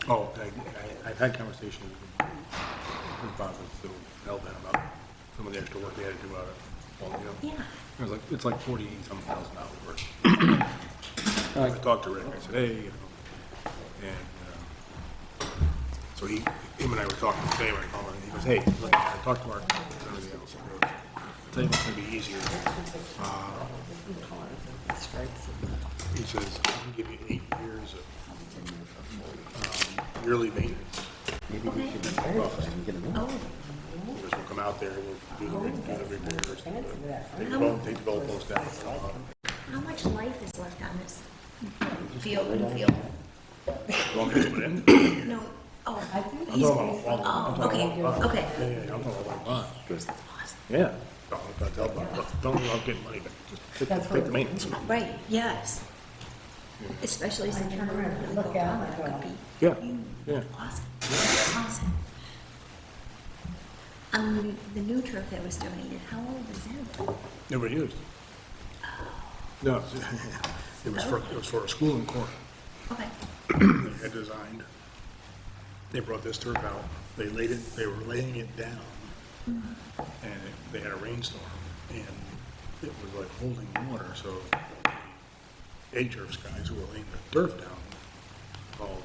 Oh, I've had conversations with Bob and Sue Elvin about some of the extra work they had to do out of, well, you know. Yeah. It was like, it's like $40-some thousand worth. I talked to Rick, I said, hey, you know, and so him and I were talking today when I called him, and he goes, hey, look, I talked to Mark and everything else, and he goes, I'll tell you what's gonna be easier. He says, I can give you 8 years of yearly maintenance. Okay. Oh, Because we'll come out there, we'll do the repairs, take the goalpost down. how much life is left on this field? Want me to put in? No, oh, I'm he's, talking about- oh, okay. Yeah, I'm talking about bond. Awesome. Yeah. Don't tell Bob, don't love getting money back, just take the maintenance. Right, yes. Especially since you're really go down, that could be Yeah, huge. yeah. Awesome, awesome. The new turf that was donated, how old is that? Never used. No, it was for a school in Cork. Okay, They had designed, they brought this turf out, they were laying it down, and they had a rainstorm, and it was like holding water, so the A-turfs guys who were laying the turf down called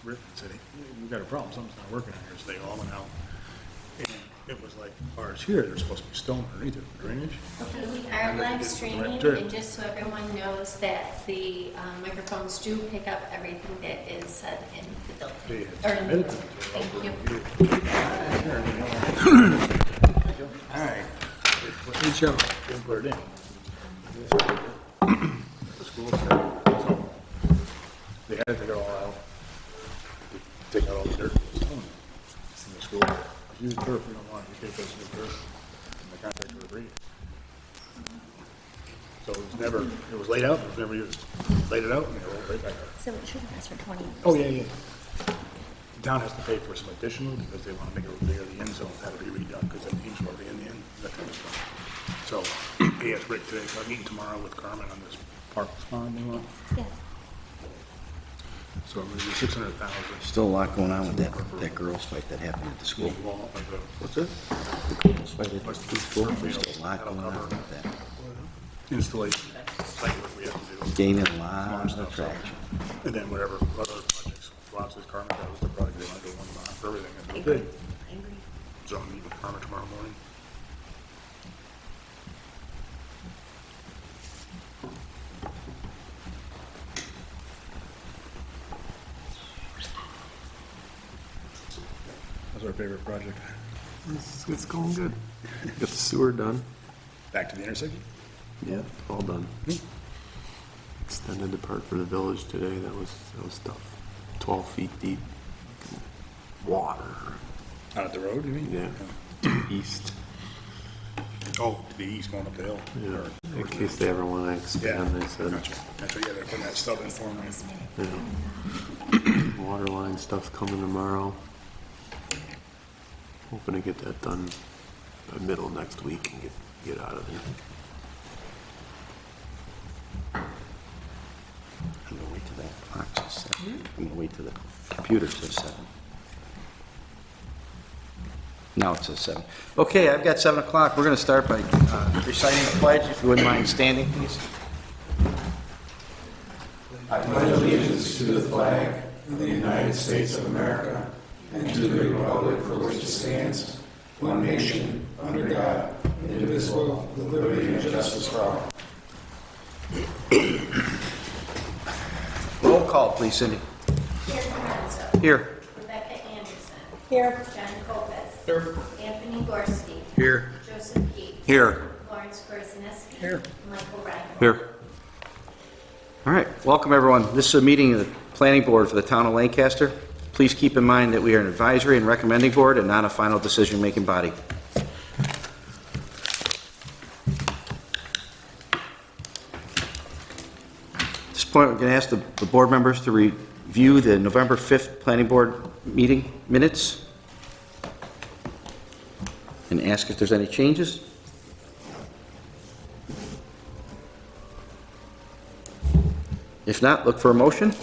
Rick and said, hey, we've got a problem, something's not working here, so they all went out. And it was like ours here, there's supposed to be stone underneath it for drainage. Okay, we are live streaming, and just so everyone knows that the microphones do pick up everything that is said in the They building. had Or in the- submitted it. Thank you. All right. Good show. Didn't put it in. The school said, so they had to take it all out. Take out all the dirt and stone in the school. Use turf, we don't want it, you take those new turf. And the contractor agreed. So it was laid out, it was never used. Laid it out and they rolled right back up. so it should last for 20 years. Oh, yeah, yeah. The town has to pay for some additional because they want to make it bigger, the end zones have to be redone because the teams were in the end, that kind of stuff. So he asked Rick today, so I'm meeting tomorrow with Carmen on this park pond they want. Yeah. So I'm gonna do 600,000. Still a lot going on with that girls' fight that happened at the school. Wall, like the, what's it? The girls' fight at the school, there's still a lot going on with that. Installation, site work we have to do. Gaining a lot of traction. And then whatever other projects, Rob says Carmen does, the project they want to do one for everything. I And they agree. did. I agree. So I'm meeting with Carmen tomorrow morning. That's our favorite project. It's going good. Got the sewer done. Back to the intersection? Yeah, all done. Extended the part for the village today. That was tough. 12 feet deep. Water. Out at the road, you mean? Yeah. East. Oh, to the east going up the hill. Yeah. In case they ever want to expand, they said. Gotcha. That's what, yeah, they're putting that stuff in for me. Yeah. Water line stuff's coming tomorrow. Hoping to get that done by middle next week and get out of there. I'm gonna wait till that clock says 7. I'm gonna wait till the computer says 7. Now it says 7. Okay, I've got 7 o'clock. We're gonna start by reciting the pledge, if you wouldn't mind standing, please. Allegiance to the flag of the United States of America and to the republic for which it stands, one nation, under God, indivisible, with liberty and justice for all. Roll call, please, Cindy. Karen Lorenzo. Here. Rebecca Anderson. Here. John Kopes. Here. Anthony Gorski. Here. Joseph Keith. Here. Lawrence Kurzneski. Here. Michael Ryan. Here. All right, welcome everyone. This is a meeting of the Planning Board for the Town of Lancaster. Please keep in mind that we are an advisory and recommending board and not a final decision-making body. At this point, we're going to ask the board members to review the November 5th Planning Board meeting minutes and ask if there's any changes. If not, look for a motion.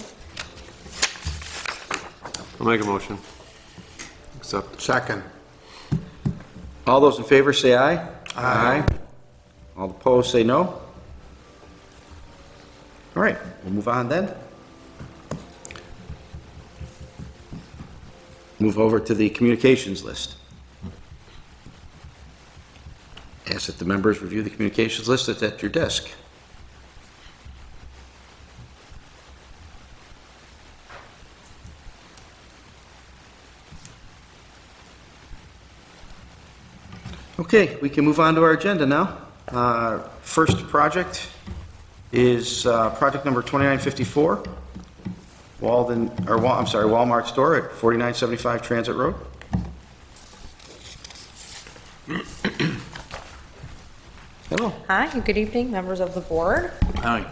I'll make a motion. Accept. Second. All those in favor say aye. Aye. All opposed say no. All right, we'll move on then. Move over to the communications list. Ask that the members review the communications list that's at your desk. Okay, we can move on to our agenda now. First project is project number 2954, Walmart store at 4975 Transit Road. Hello. Hi, good evening, members of the board. Hi.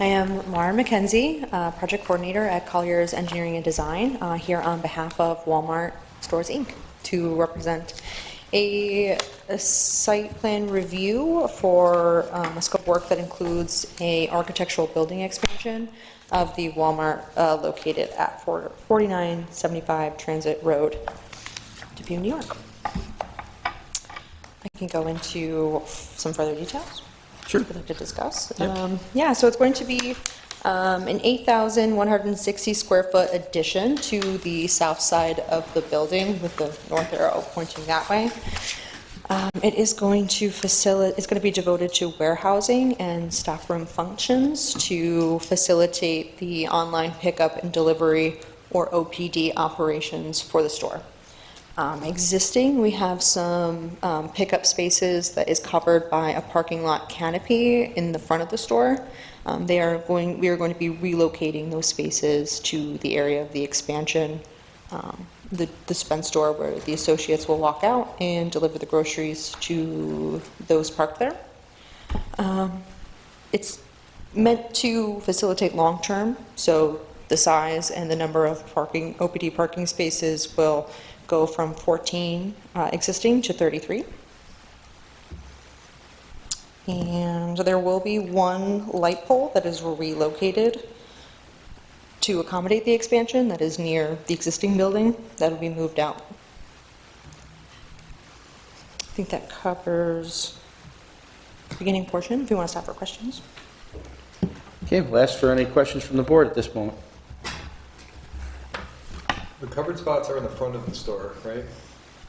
I am Mara McKenzie, project coordinator at Collier's Engineering and Design, here on behalf of Walmart Stores, Inc., to represent a site plan review for a scope of work that includes a architectural building expansion of the Walmart located at 4975 Transit Road, Dubuque, New York. I can go into some further details. Sure. We'd like to discuss. Yep. Yeah, so it's going to be an 8,160 square foot addition to the south side of the building with the north arrow pointing that way. It is going to it's going to be devoted to warehousing and stockroom functions to facilitate the online pickup and delivery, or OPD, operations for the store. Existing, we have some pickup spaces that is covered by a parking lot canopy in the front of the store. We are going to be relocating those spaces to the area of the expansion, the dispense store where the associates will walk out and deliver the groceries to those parked there. It's meant to facilitate long-term, so the size and the number of OPD parking spaces will go from 14 existing to 33. And there will be one light pole that is relocated to accommodate the expansion that is near the existing building. That will be moved out. I think that covers the beginning portion, if you want to stop for questions. Okay, we'll ask for any questions from the board at this moment. The covered spots are in the front of the store, right,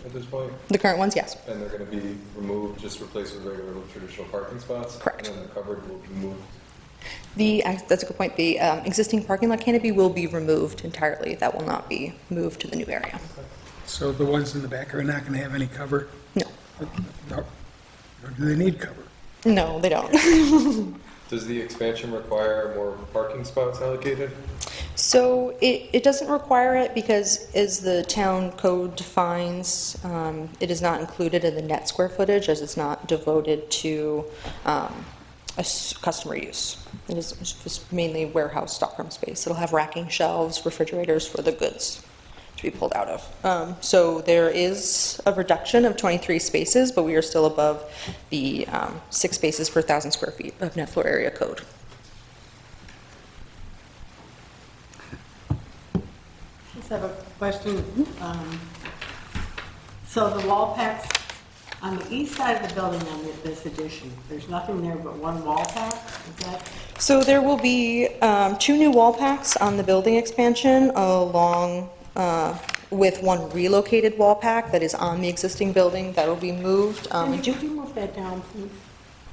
at this point? The current ones, yes. And they're going to be removed, just replaced with regular traditional parking spots? Correct. And then the covered will be moved? That's a good point. The existing parking lot canopy will be removed entirely. That will not be moved to the new area. So the ones in the back are not going to have any cover? No. Or do they need cover? No, they don't. Does the expansion require more parking spots allocated? So it doesn't require it because, as the town code defines, it is not included in the net square footage, as it's not devoted to customer use. It is just mainly warehouse stockroom space. It'll have racking shelves, refrigerators for the goods to be pulled out of. So there is a reduction of 23 spaces, but we are still above the 6 spaces per 1,000 square feet of net floor area code. Just have a question. So the wall packs on the east side of the building on this addition, there's nothing there but one wall pack? Is that? So there will be 2 new wall packs on the building expansion, along with one relocated wall pack that is on the existing building that will be moved. Could you move that down, please?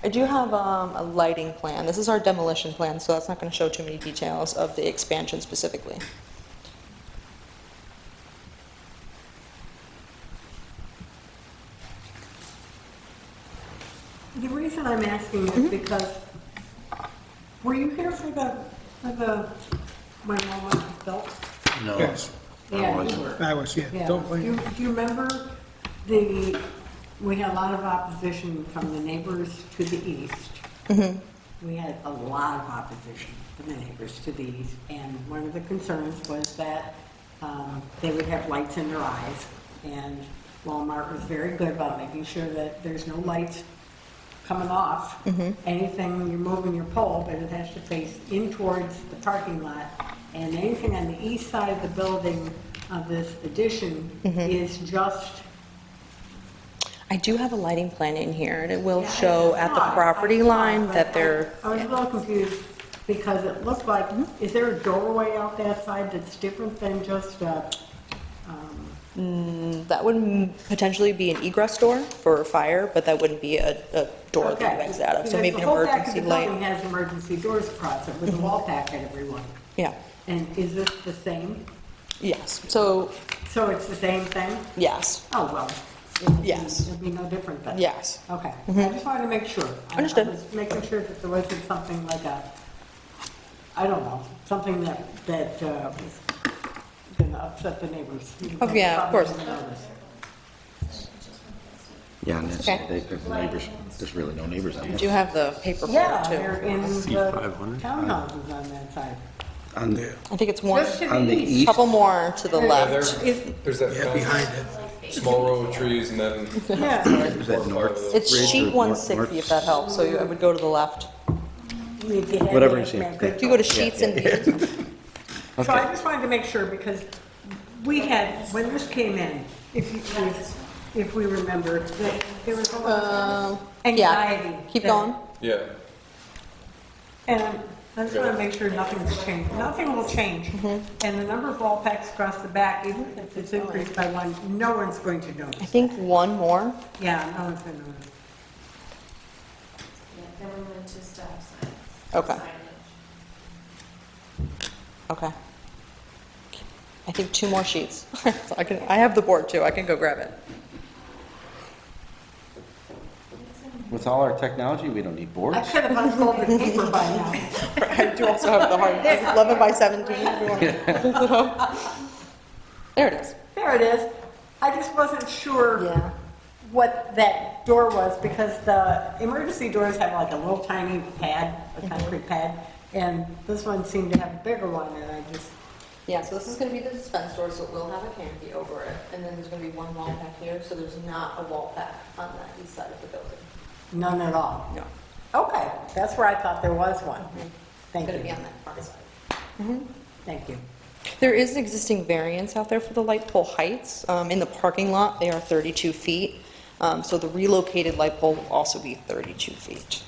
I do have a lighting plan. This is our demolition plan, so that's not going to show too many details of the expansion specifically. The reason I'm asking is because, were you here for the when Walmart was built? No. Yes, Yeah, you were. I was, yeah, Yeah. don't blame me. Do you remember we had a lot of opposition from the neighbors to the east. We had a lot of opposition from the neighbors to the east, and one of the concerns was that they would have lights in their eyes, and Walmart was very good about making sure that there's no lights coming off. Anything, when you're moving your pole, but it has to face in towards the parking lot. And anything on the east side of the building, of this addition is just. I do have a lighting plan in here, and it will Yeah, show I at the saw it. property I saw line it, but that they're, I was a little confused because it looked like, is there a doorway out that side that's different than just that would potentially be an egress door for fire, but that wouldn't be a door that you exit out of, so maybe an emergency The whole back of the light. building has emergency doors across it with a wall pack at every one. Yeah, And is this the same? yes, so, So it's the same thing? yes, Oh, well. Yes. It'd be no different then? yes. Okay, I just wanted to make sure. Understood. I was making sure that there wasn't something like a, I don't know, something that was gonna upset the neighbors. Oh, yeah, of course. Probably didn't notice. Yeah, and that's, Okay. there's neighbors, there's really no neighbors on I there. do have the paper for Yeah, it they're too. in the C500. townhouses on that side. On, I think it's one, Just to on the east. east, couple more to the Yeah, left. there's that Yeah, fence, behind it. small row of trees, and then Yeah, is that north? It's Ridge or sheet north- 160 if that helps, so I would go to the left. if you had Whatever that, you see. man, good If you go to sheets and views, So I just wanted to make sure, because we had, when this came in, if we remember, that there was a lot of anxiety. yeah, keep that- going. yeah. And I just want to make sure nothing's changed. Nothing will change. Mm-hmm. And the number of wall packs across the back, even if it's increased by one, no one's going to I notice. think one more. Yeah, no one's going to notice. Then we went to stop signs. Okay. Signage. Okay. I think two more sheets. So I have the board too, I can go grab it. With all our technology, we don't need I boards. could have unfolded paper by now. I do also have the hard, 11 by 17. if you want to hold it up. There it is. There it is. I just wasn't sure Yeah. what that door was, because the emergency doors have like a little tiny pad, a concrete pad, and this one seemed to have a bigger one, and I just, Yeah, so this is gonna be the dispense door, so it will have a canopy over it, and then there's gonna be one wall pack here, so there's not a wall pack on the east side of the building. none at all. No. Okay, that's where I thought there was one. It's Thank gonna be you. on that far side. Thank you. There is an existing variance out there for the light pole heights. In the parking lot, they are 32 feet. So the relocated light pole will also be 32 feet.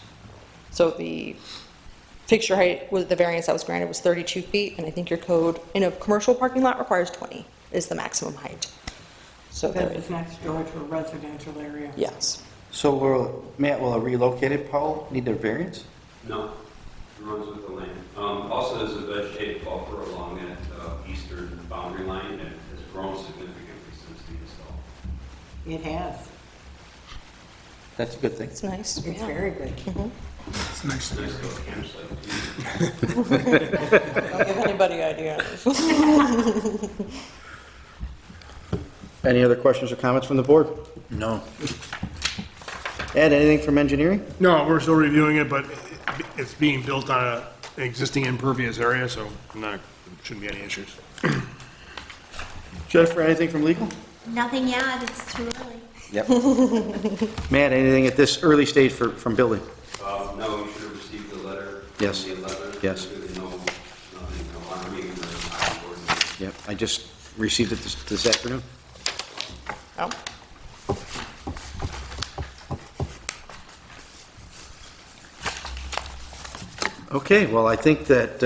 So the fixture height, with the variance that was granted was 32 feet, and I think your code in a commercial parking lot requires 20 is the maximum height. So there Because is, it's next door to a residential area. yes. So Matt, will a relocated pole need a variance? No, it runs with the land. Also, there's a vegetated buffer along that eastern boundary line, and it has grown significantly since the install. It has. That's a good thing. It's nice. It's yeah. very good. It's nice to Nice little campsite, too. Don't give anybody ideas. Any other questions or comments from the board? No. Ed, anything from engineering? No, we're still reviewing it, but it's being built on an existing impervious area, so shouldn't be any issues. Jennifer, anything from legal? Nothing yet, it's too early. Yep. Matt, anything at this early stage from building? No, you should have received the letter. Yes. On the 11th. Yes. There's no alarming or ordinance. Yep, I just received it this afternoon. Oh. Okay, well, I think that,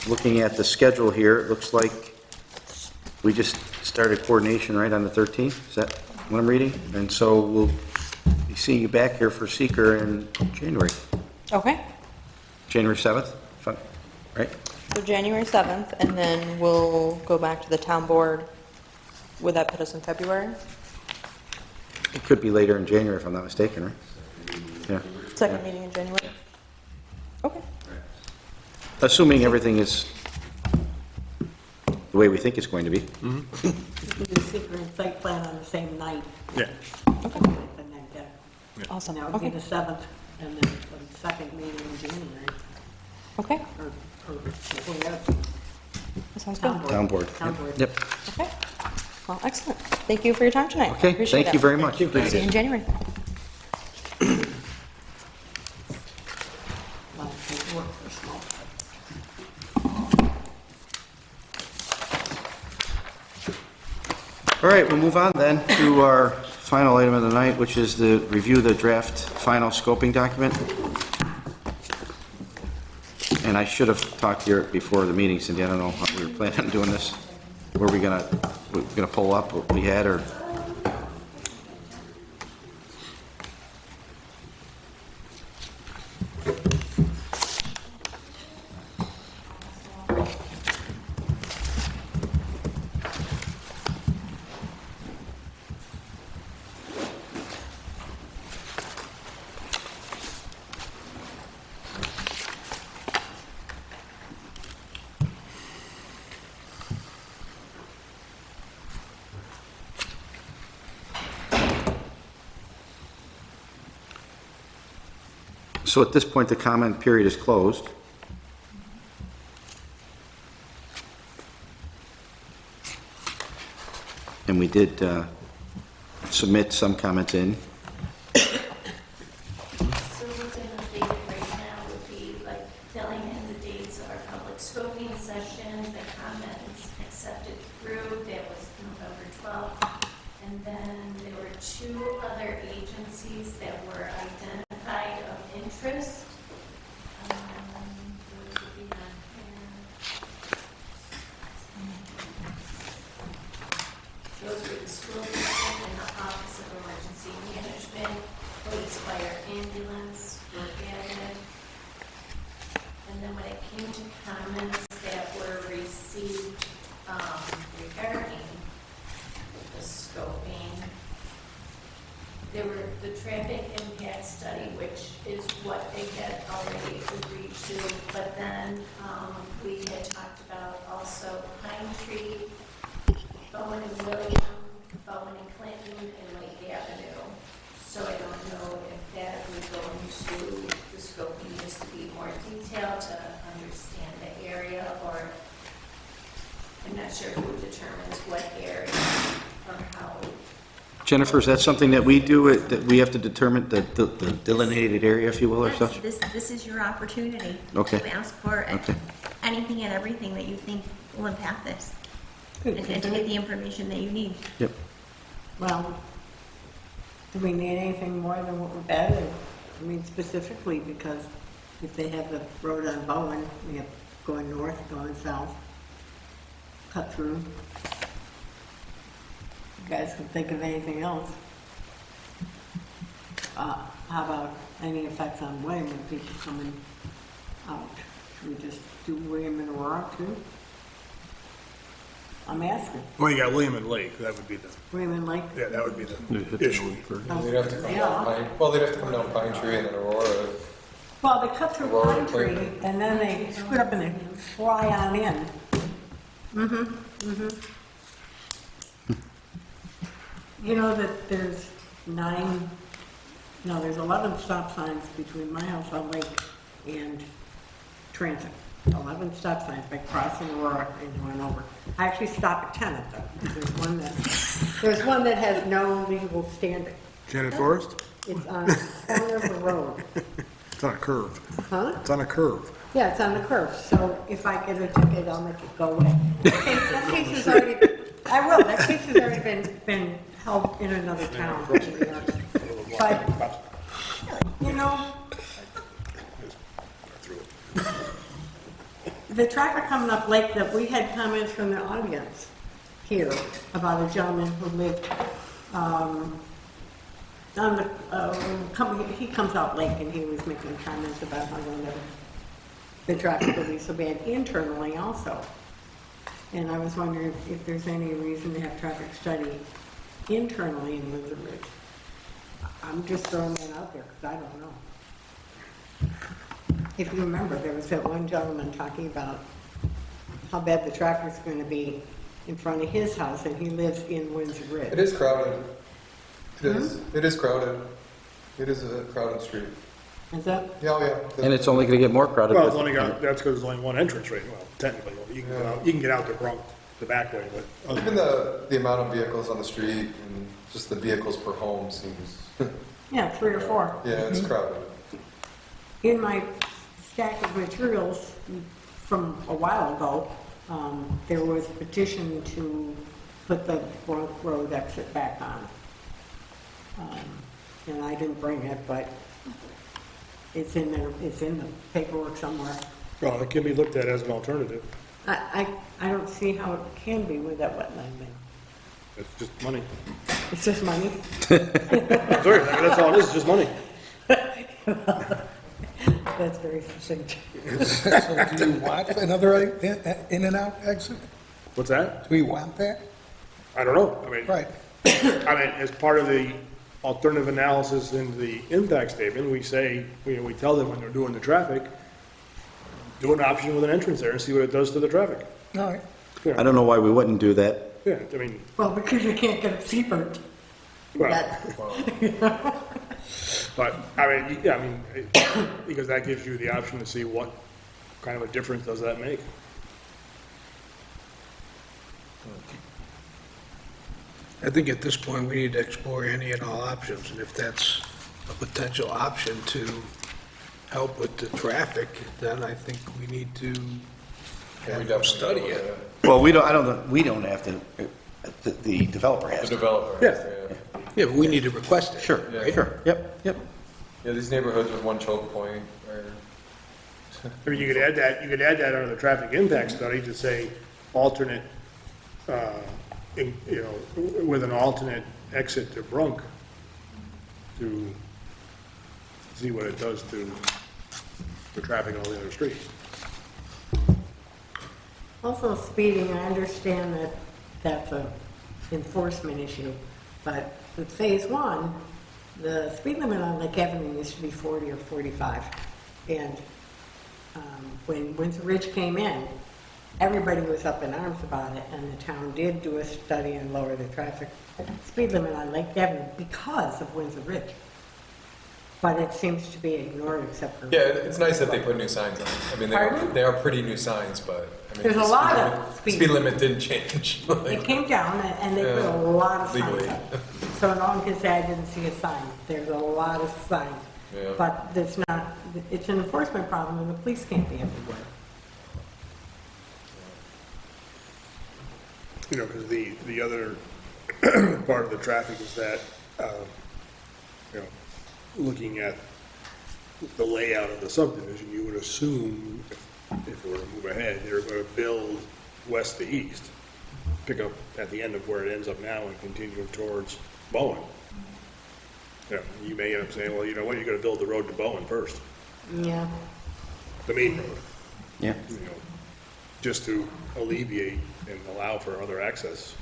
looking at the schedule here, it looks like we just started coordination right on the 13th, is that what I'm reading? And so we'll be seeing you back here for seeker in January, Okay. January 7th, right? So January 7th, and then we'll go back to the town board. Would that put us in February? It could be later in January if I'm not mistaken, right? Yeah, Second meeting in January? Okay. assuming everything is the way we think it's going to be. You can do secret site plan on the same night. Yeah. Something like that. Awesome. And that would be Okay. the 7th, and then the second meeting in January, Okay. or before that. That sounds Town good. Town board. Town board. Yep, Okay. Well, excellent. Thank you for your time tonight. okay, Appreciate thank you it. very much. See you in January. A lot of paperwork for small. All right, we'll move on then to our final item of the night, which is the review the draft final scoping document. And I should have talked here before the meeting, Cindy, I don't know how we were planning on doing this. Were we gonna pull up what we had, or? So at this point, the comment period is closed. And we did submit some comments in. So what's innovative right now would be like filling in the dates of our public scoping session, the comments accepted through, that was November 12th. And then there were 2 other agencies that were identified of interest. Those would be on here. Those were the school district and the Office of Emergency Management, police, fire, ambulance were added. And then when it came to comments that were received regarding the scoping, there were the traffic impact study, which is what they had already agreed to, but then we had talked about also Pine Tree, Bowen and William, Bowen and Clinton, and Lake Avenue. So I don't know if that would go into the scoping just to be more detailed to understand the area, or I'm not sure who determines what area or how. Jennifer, is that something that we do, that we have to determine the delineated area, if you will, or such? This is your opportunity Okay. to ask for Okay. anything and everything that you think will impact this, Good, and to get the information that you need. Yep. Well, do we need anything more than what we've added? I mean, specifically because if they have the road on Bowen, we have going north, going south, cut through. You guys can think of anything else. How about any effects on William when people coming out? Should we just do William and Aurora too? I'm asking. Well, you got William and Lake, that would be the, William and Lake? yeah, that would be They hit the the issue. one first. They'd have to come down Yeah. Pine, well, they'd have to come down Pine Tree and then Aurora. Well, they cut through Aurora Pine Tree, Clinton. and then they screwed up and they fly on in. You know that there's 11 stop signs between my house on Lake and Transit. 11 stop signs by crossing Aurora and going over. I actually stop at 10 of them, because there's one that has no legal standing. Janet Forest? It's on the corner of the road. It's on a curve. Huh? It's on a curve. Yeah, it's on the curve, so if I get a ticket, I'll make it go away. That case has already, I will, that case has already been held in another town. But, you know, the traffic coming up Lake, that we had comments from the audience here about a gentleman who lived, on the, he comes out Lake and he was making comments about how the traffic will be so bad internally also. And I was wondering if there's any reason to have traffic study internally in Windsor Ridge. I'm just throwing that out there because I don't know. If you remember, there was that one gentleman talking about how bad the traffic's going to be in front of his house, and he lives in Windsor Ridge. It is crowded. It is crowded. It is a crowded street. Is that? Yeah, oh, yeah. And it's only going to get more crowded. Well, with- it's only got, that's because there's only one entrance right, well, technically, you can get out the back way, but. Even the amount of vehicles on the street and just the vehicles per home seems, Yeah, 3 or 4. yeah, it's crowded. In my stack of materials from a while ago, there was a petition to put the Bronx Road exit back on. And I didn't bring it, but it's in there, it's in the paperwork somewhere. Well, it can be looked at as an alternative. I don't see how it can be with that wetland thing. It's just money. It's just money. Sorry, that's all it is, just money. That's very succinct. So do you want another in and out exit? What's that? Do we want that? I don't know. I mean, Right. I mean, as part of the alternative analysis in the impact statement, we say, we tell them when they're doing the traffic, do an option with an entrance there and see what it does to the traffic. All right. I don't know why we wouldn't do that. Yeah, I mean, Well, because you can't get a seabird. well, That- but, I mean, yeah, I mean, because that gives you the option to see what kind of a difference does that make. I think at this point, we need to explore any and all options, and if that's a potential option to help with the traffic, then I think we need to have them study it. Well, we don't have to, the developer has to. Developer. Yeah. Yeah, but we need to request it. Sure, Yeah. sure, yep. Yeah, these neighborhoods with one choke point are. I mean, you could add that under the traffic impact study to say alternate, with an alternate exit to Brunk to see what it does to the traffic on all the other streets. Also speeding, I understand that that's a enforcement issue, but with phase one, the speed limit on Lake Avenue used to be 40 or 45. And when Windsor Ridge came in, everybody was up in arms about it, and the town did do a study and lower the traffic speed limit on Lake Avenue because of Windsor Ridge. But it seems to be ignored except for. Yeah, it's nice that they put new signs on. I mean, Pardon? they are pretty new signs, but I mean. There's a the lot speed of limit- speed. Speed limit didn't change. It came down and they put a lot of signs Legally. up. So no one can say I didn't see a sign. There's a lot of signs. Yeah. But it's not, it's an enforcement problem and the police can't be everywhere. You know, because the other part of the traffic is that, looking at the layout of the subdivision, you would assume, if we were to move ahead, they're going to build west to east, pick up at the end of where it ends up now and continue towards Bowen. You may end up saying, well, you know what, you got to build the road to Bowen first, Yeah. the main road, Yeah. just to alleviate and allow for other access.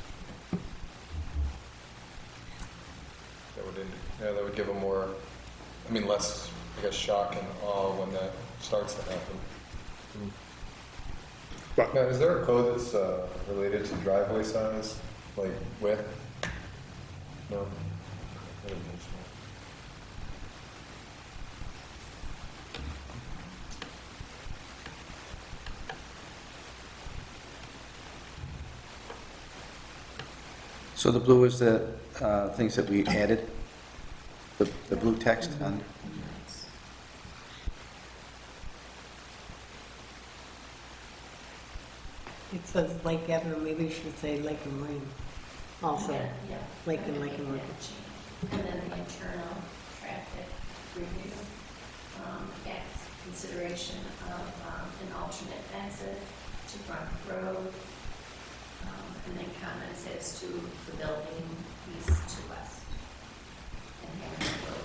That would give them more, I mean, less, I guess, shock and awe when that starts to happen. But Now, is there a code that's related to driveway size, like width? No? I didn't think so. So the blue is the things that we added, the blue text on, It says Lake Avenue, maybe you should say Lake and Lane also. Yeah. Lake and Lake and Lake. And then the internal traffic review, consideration of an alternate exit to Front Road, and then comments as to the building east to west. And Hammond Road.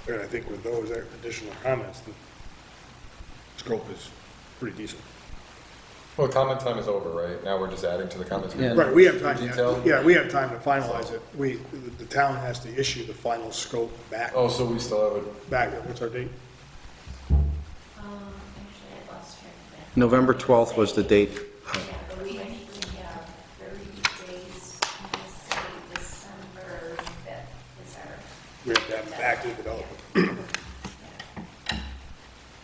And I think with those additional comments, the scope is pretty decent. Well, comment time is over, right? Now we're just adding to the comments. Yeah. Right, we have time, Detail? yeah, we have time to finalize it. The town has to issue the final scope back, Oh, so we still have it. what's our date? Actually, I lost track of that. November 12th was the date. Yeah, but we have 30 days, let's say December 5th is our. We have to have it back to the developer.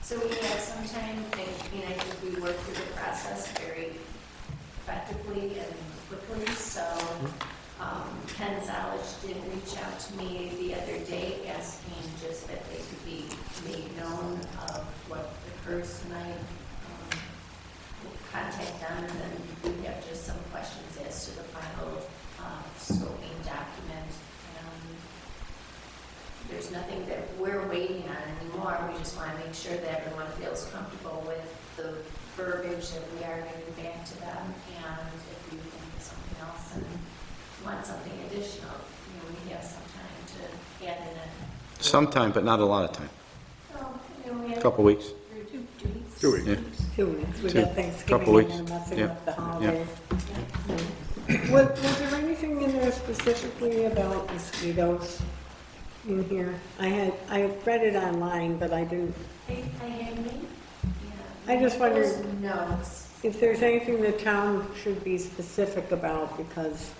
So we have some time, I think we work through the process very quickly and quickly, so Ken Zolich did reach out to me the other day asking just that they could be made known of what occurs tonight. We'll contact them, and then we have just some questions as to the final scoping document. There's nothing that we're waiting on anymore. We just want to make sure that everyone feels comfortable with the verbiage that we are giving back to them. And if you think of something else and want something additional, we have some time to add in it. Sometime, but not a lot of time. So, we A have couple weeks. 2 weeks. 2 weeks. Yeah. 2 weeks, we Two. got Thanksgiving Couple and weeks. then messing Yeah. up the Yeah. holidays. Was there anything in there specifically about mosquitoes in here? I read it online, but I didn't, I had me. I just wondered- Those notes. if there's anything the town should be specific about, because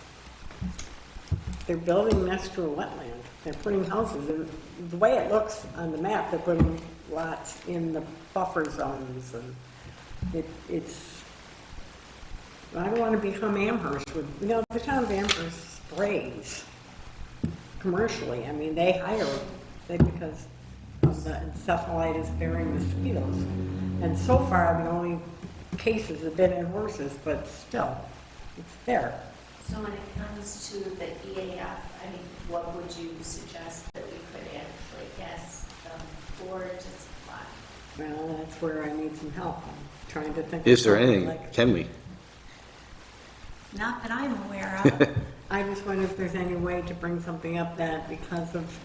they're building next to a wetland. They're putting houses, and the way it looks on the map, they're putting lots in the buffer zones, and it's, I don't want to become Amherst with, the town of Amherst sprays commercially. I mean, they hire, because of the encephalitis-bearing mosquitoes. And so far, the only cases have been in horses, but still, it's there. So when it comes to the EAF, what would you suggest that we could actually ask them for to supply? Well, that's where I need some help. I'm trying to think. of Is there something anything, like- can we? Not that I'm aware of. I just wonder if there's any way to bring something up that because of,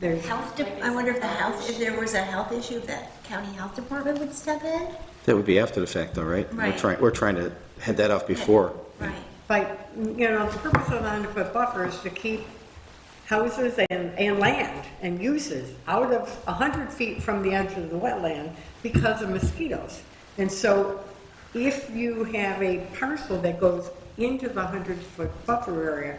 there's, I wonder if there was a health issue, that county health department would step in? That would be after the fact though, right? Right. We're trying to head that off before. Right. but, the purpose of the 100-foot buffer is to keep houses and land and uses out of 100 feet from the edge of the wetland because of mosquitoes. And so if you have a parcel that goes into the 100-foot buffer area,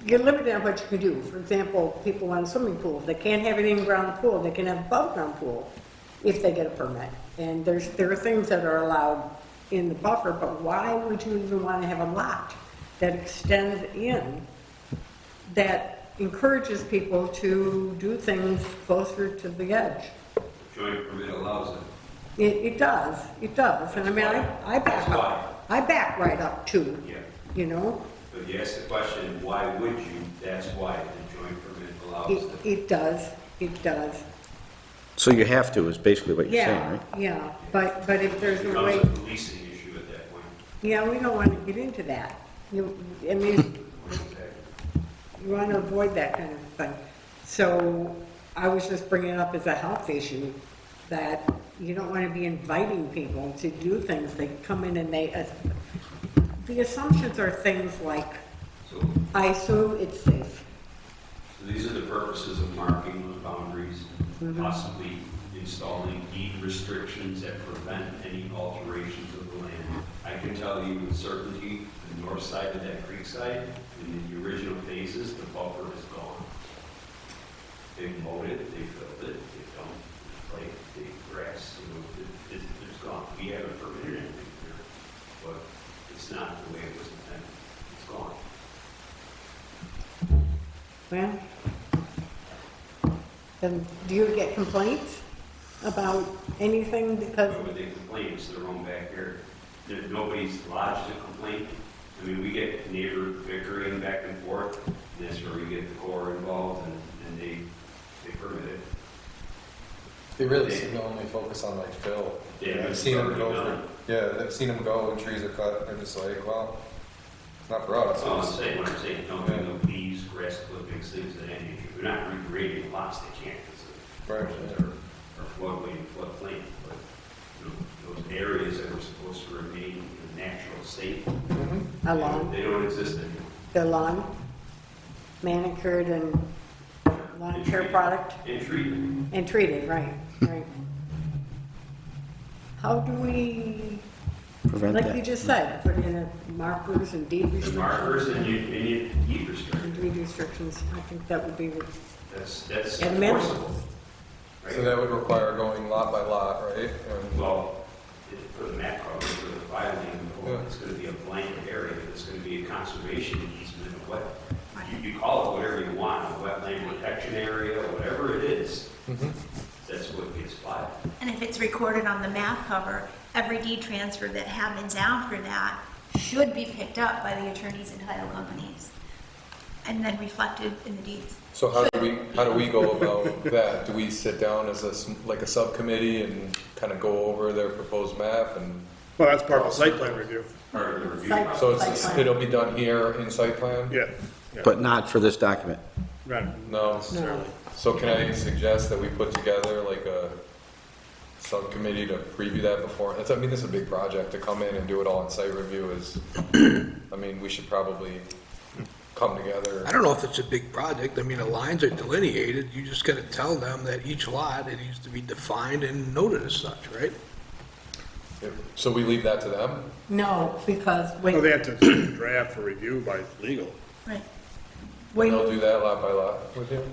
you're limited on what you can do. For example, people want a swimming pool. They can't have an in-ground pool. They can have an above-ground pool if they get a permit. And there are things that are allowed in the buffer, but why would you even want to have a lot that extends in that encourages people to do things closer to the edge? Joint permit allows it. It does, and I mean, I back That's up, I back right up too, Yeah. But you ask the question, why would you? That's why the joint permit allows it. It does, So you have to, is basically what you're saying, yeah, right? yeah, but if there's It a becomes way, a policing issue at that point. yeah, we don't want to get into that. You want to avoid that kind of thing. So I was just bringing it up as a health issue, that you don't want to be inviting people to do things. They come in and the assumptions are things like, So I assume it's safe. So these are the purposes of marking those boundaries, Mm-hmm. possibly installing deed restrictions that prevent any alterations of the land. I can tell you with certainty, the north side of that creek side, in the original phases, the buffer is gone. They've mowed it, they filled it, they dumped like the grass, it's gone. We haven't permitted anything here, but it's not the way it was intended. It's gone. Well, then do you get complaints about anything because, Why would they complain? It's their own backyard. Nobody's lodged a complaint. I mean, we get neighbor bickering back and forth, and that's where we get the Corps involved, and they permit it. They really seem to only focus on like fill. Yeah, I've seen them it's go already for, I've seen them go when trees are cut, they're just like, well, it's not for us. That's all I'm saying, when I'm saying, don't do no leaves, grass clippings, things of that nature. They're not regrading lots, they can't, because Right. or floodway and floodplain, but those areas that were supposed to remain in a natural state, a lawn, they don't exist anymore. the lawn, manicured and lawn care product? And treated. And treated, right. How do we, Prevent like you that. just said, put in markers and deed The restrictions? markers and you deed restrict. And deed restrictions, I think that would be, That's And minimum. enforceable. Right? So that would require going lot by lot, right? And- Well, for the map coverage, for the filing, it's going to be a And if it's recorded on the map cover, every deed transfer that happens after that should be picked up by the attorneys and title companies and then reflected in the deeds. So how do we go about that? Do we sit down as like a subcommittee and kind of go over their proposed map and? Well, that's part of the site plan review. Part of the review Site- process. So Site it's, plan. it'll be done here in site plan? Yeah. But not for this document. Right. No. Necessarily. So can I suggest that we put together like a subcommittee to preview that before? I mean, this is a big project to come in and do it all on site review is, I mean, we should probably come together. I don't know if it's a big project. I mean, the lines are delineated. You just gotta tell them that each lot, it needs to be defined and noted as such, right? So we leave that to them? No, because Well, they when, have to draft for review by legal. Right. They'll do that lot by lot with you?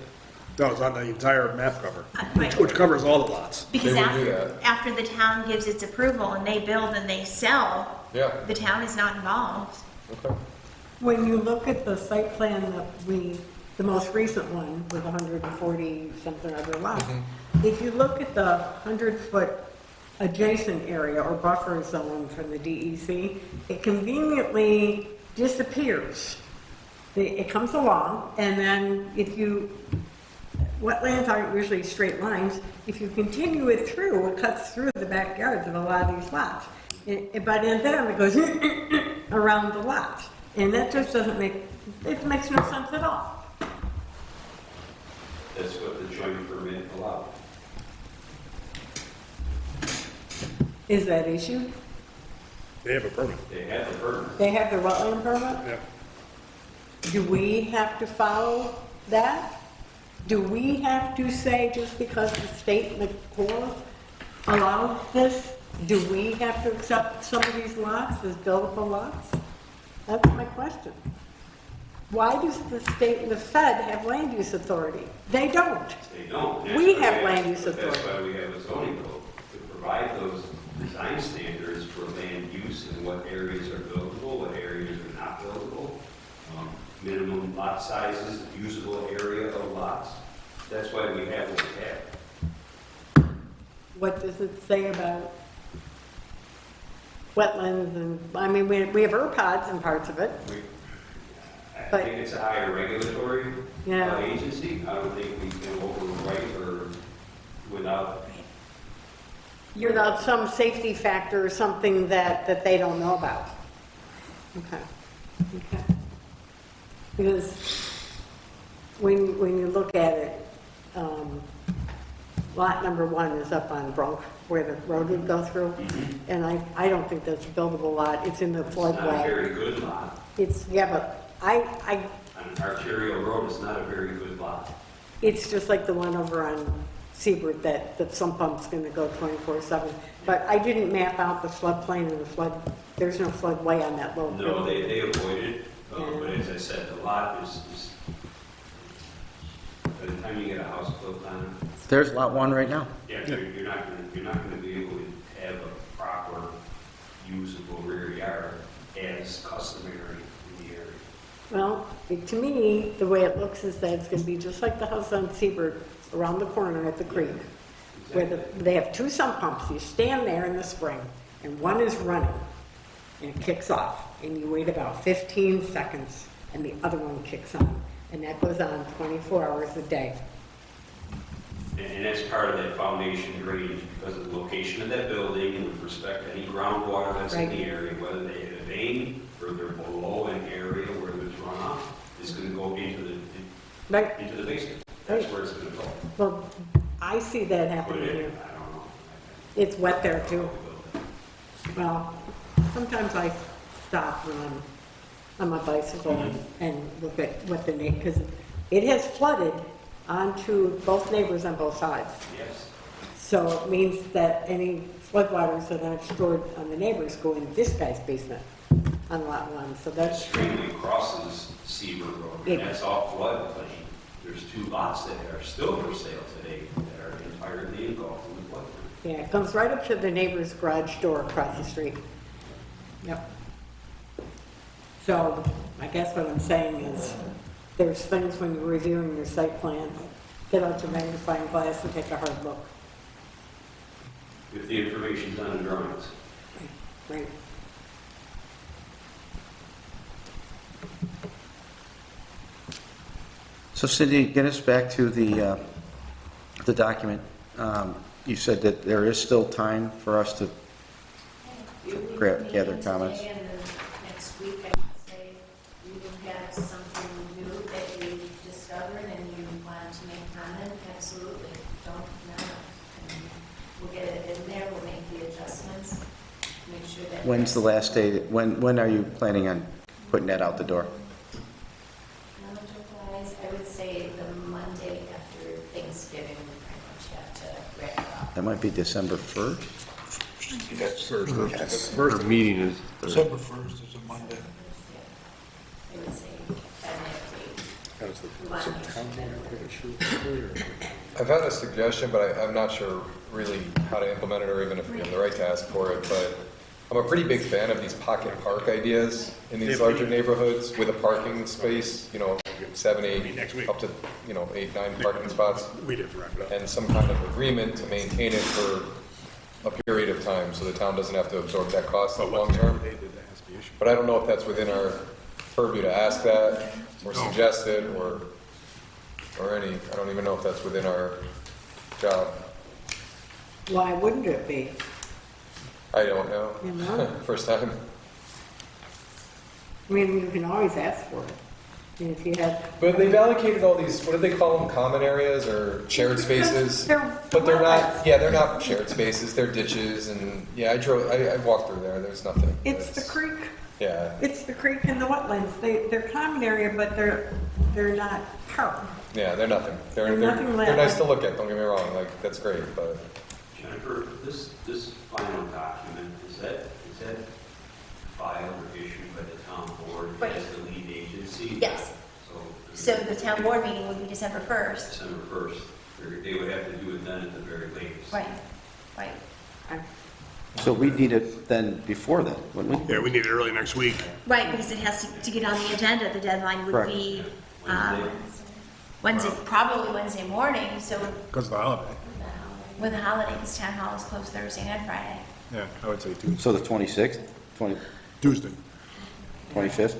No, it's on the entire map cover, Right. which covers all the lots. Because They will do after the town gives its approval and they build and they sell, Yeah, the town is not involved. okay. when you look at the site plan that the most recent one with 140 something other lots, if you look at the 100-foot adjacent area or buffer zone from the DEC, it conveniently disappears. It comes along, and then wetlands aren't usually straight lines. If you continue it through, it cuts through the backyards of a lot of these lots. But then it goes around the lots. And that just it makes no sense at all. That's what the joint permit allowed. Is that issued? They have a permit. They had the permit. They have their wetland permit? Yeah. Do we have to follow that? Do we have to say just because the state and the Corps allowed this, do we have to accept some of these lots as buildable lots? That's my question. Why does the state and the Fed have land use authority? They don't. They don't. That's We why have land use That's authority. why we have a zoning code, to provide those design standards for land use and what areas are buildable, what areas are not buildable, minimum lot sizes, usable area of lots. That's why we have what we have. What does it say about wetlands and, I mean, we have ERPODs in parts of it. I But- think it's a higher regulatory Yeah. agency. I don't think we can overwrite or without, Without some safety factor or something that they don't know about. Okay. Okay. Because when you look at it, lot number 1 is up on Bronx, where the road would go through. And I don't think that's a buildable lot. It's in the it's not a floodway. very good lot. Yeah, but I, On Arterial Road, it's not a very good lot. it's just like the one over on Seabird that some pump's gonna go 24/7. But I didn't map out the floodplain and the flood, there's no floodway on that little. No, they avoided, but as I said, the lot is, by the time you get a house built on it, There's lot 1 right now. yeah, you're not gonna be able to have a proper usable rear yard as customary in the area. Well, to me, the way it looks is that it's gonna be just like the house on Seabird, around the corner at the creek, where they have 2 sump pumps. You stand there in the spring, and one is running, and it kicks off, and you wait about 15 seconds, and the other one kicks on, and that goes on 24 hours a day. And that's part of that foundation drainage because of the location of that building and with respect to any groundwater that's in the Right. area, whether they hit a vein or they're below an area where there's runoff, it's gonna go into Right? the basement. That's Right. where it's gonna go. Well, I see that Put happening it, here. I don't know. It's wet there too. Well, sometimes I stop when I'm on my bicycle and look at what because it has flooded onto both neighbors on both sides. Yes. So it means that any floodwaters that I've stored on the neighbors go in this guy's basement on lot 1. So That that's, stream crosses Seaver Road, Yeah. and that's all floodplain. There's 2 lots that are still for sale today that are entirely engulfed in the floodplain. yeah, it comes right up to the neighbor's garage door across the street. Yep. So I guess what I'm saying is, there's things when you're reviewing your site plan, get out your magnifying glass and take a hard look. if the information's on the drawings. Right. So Cindy, get us back to the document. You said that there is still time for us to, gather comments. Today and then next week, I would say you have something new that you discovered and you want to make comment, absolutely, don't know. And we'll get it in there, we'll make the adjustments, make sure that. When's the last day, when are you planning on putting that out the door? Calendar-wise, I would say the Monday after Thanksgiving, we pretty much have to wrap it up. That might be December 1st? That's Thursday. Our meeting is Thursday. December 1st is a Monday. I would say by that date. We want to make sure that I've had a suggestion, but I'm not sure really how to implement it or even if we have the right to ask for it, but I'm a pretty big fan of these pocket park ideas in these larger neighborhoods with a parking space, 7, 8, up to, 8, 9 parking spots, We'd have to wrap it up. and some kind of agreement to maintain it for a period of time, so the town doesn't have to absorb that cost long term. They did, that has to be issued. But I don't know if that's within our purview to ask that, or suggest it, or any, I don't even know if that's within our job. Why wouldn't it be? I don't know. You know? First time. I mean, you can always ask for it. And if you have. But they've allocated all these, what do they call them, common areas or shared spaces? But they're not, they're not shared spaces, they're ditches and, I walked through there, there's nothing. It's the creek. Yeah, It's the creek and the wetlands. They're common area, but they're not park. yeah, they're nothing. They're Nothing they're nice like- to look at, don't get me wrong, like, that's great, but, Jennifer, this final document, is that filed or issued by the town board Right. as the lead agency? Yes. So the town board meeting would be December 1st. December 1st, they would have to do it then at the very latest. Right. So we need it then before then, wouldn't we? Yeah, we need it early next week. Right, because it has to get on the agenda, the deadline would Correct. be Wednesday. Wednesday, probably Wednesday morning, so Because of the holiday. with the holiday, because town hall is closed Thursday and Friday. Yeah, I would say Tuesday. So the 26th, Tuesday. 25th?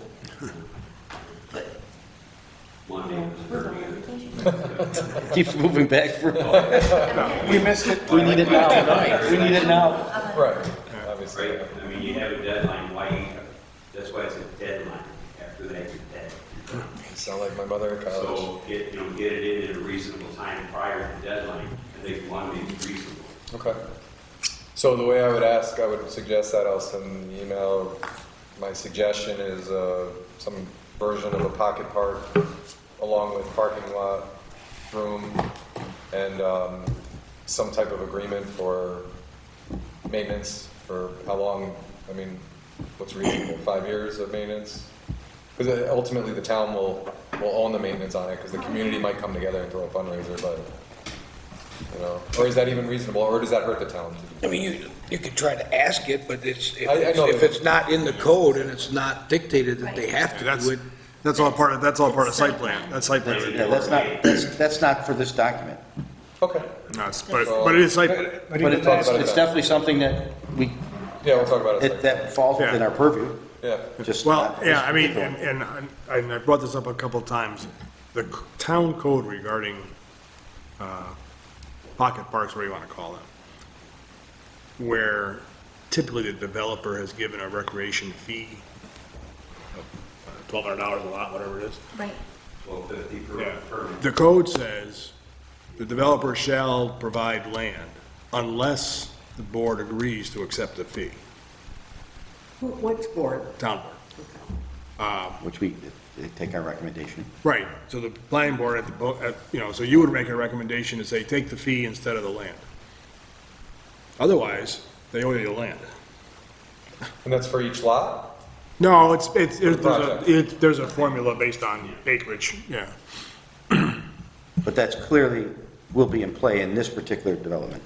Monday was 30th. Keeps moving back for, We missed it. we need it now tonight. We need it now. right, obviously. Right, I mean, you have a deadline, that's why it's a deadline, after that, you're dead. You sound like my mother at college. So, get it in a reasonable time prior to the deadline, I think Monday is reasonable. Okay. So the way I would suggest that I'll send an email. My suggestion is some version of a pocket park along with parking lot, room, and some type of agreement for maintenance for how long, what's reasonable, 5 years of maintenance? Because ultimately the town will own the maintenance on it because the community might come together and throw a fundraiser, but, or is that even reasonable, or does that hurt the town? I mean, you could try to ask it, but I know if that- it's not in the code and it's not dictated that they have to do it. That's all part of site plan. That's site plan. Yeah, that's not for this document. Okay. No, but it is site, But talk about it it's then. definitely something that Yeah, we'll talk about it. that falls within our purview. Yeah. Just well, not- yeah, and I brought this up a couple of times. The town code regarding pocket parks, whatever you want to call them, where typically the developer has given a recreation fee of $1,200 a lot, whatever it is. Right. $12.50 Yeah. per permit. The code says the developer shall provide land unless the board agrees to accept the fee, What's board? town board. Which they take our recommendation. Right, so the planning board so you would make a recommendation to say, take the fee instead of the land. Otherwise, they owe you the land. And that's for each lot? No, project. there's a formula based on acreage, yeah. But that's clearly will be in play in this particular development.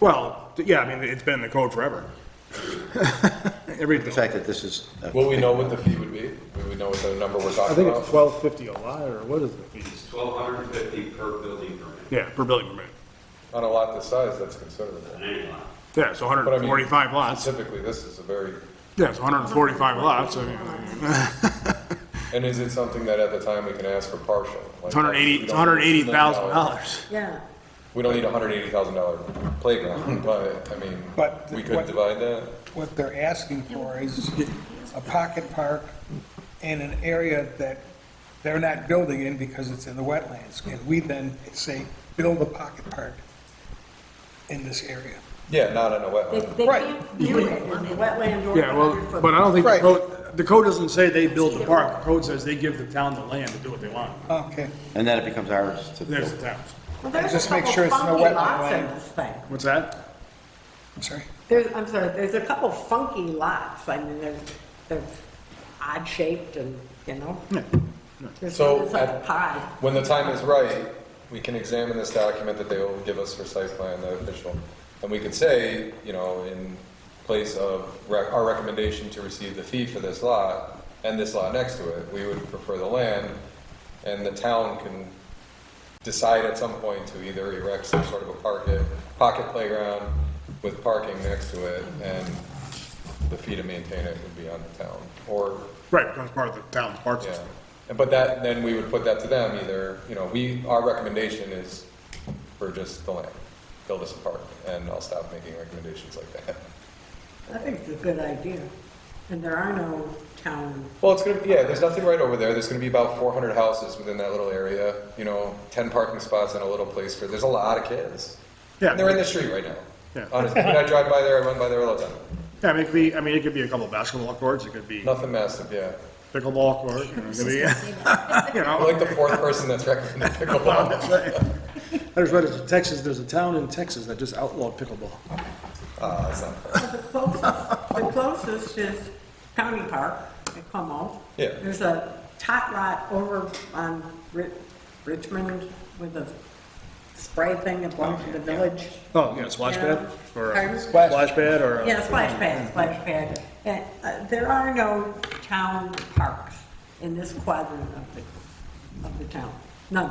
Well, yeah, it's been in the code forever. The fact that this is. Will we know what the fee would be? We would know what the number we're I talking think about? it's $12.50 a lot, or what is the fee? It's $1,250 per building permit. Yeah, per building permit. On a lot this size, that's considerable. on any lot. Yeah, it's But I mean, 145 lots. Typically, this is a very, Yeah, it's 145 lots. I mean, and is it something that at the time we can ask for partial? Like, it's 180, we it's don't need $180,000. Yeah. We don't need a $180,000 playground, but, I mean, But we could what- divide that. What they're asking for is a pocket park in an area that they're not building in because it's in the wetlands. And we then say, build a pocket park in this area. Yeah, not in a They, wetland. they Right. can't do it in the wetland or Yeah, well, 100-foot. but I don't think Right. the code doesn't say they build the park. The code says they give the town the land to do what they want. Okay. And then it becomes ours to There's build. the towns. Well, there's Just a make couple sure it's in a funky wetland lots in land. this thing. What's that? I'm sorry. I'm sorry, there's a couple funky lots. I mean, they're odd shaped and, you know. There's So one that's like a at- pie. When the time is right, we can examine this document that they will give us for site plan, the official. And we could say, you know, in place of our recommendation to receive the fee for this lot and this lot next to it, we would prefer the land, and the town can decide at some point to either erect some sort of a pocket playground with parking next to it, and the fee to maintain it would be on the town, or, Right, becomes part of the town's park yeah. system. But that, then we would put that to them, either, you know, our recommendation is for just the land, build us a park, and I'll stop making recommendations like that. I think it's a good idea. And there are no town, Well, it's gonna be, yeah, there's nothing right over there, there's gonna be about 400 houses within that little area, you know, 10 parking spots and a little place for, there's a lot of kids. Yeah. And they're in the street right now. Yeah. Honestly, when I drive by there, I run by there all the time. Yeah, I mean, it could be a couple of basketball courts, it could be Nothing massive, yeah. pickleball court, you know, it could be, you I'm know. like the fourth person that's recommended pickleball. I just read it, Texas, there's a town in Texas that just outlawed pickleball. That's not fair. the closest is County Park at Como. Yeah. There's a tot lot over on Richmond with a spray thing that belongs to the village. Oh, yeah, splash Yeah. pad? Or a Pardon? splash pad or? a- Yeah, splash pad. And, there are no town parks in this quadrant of the town. None.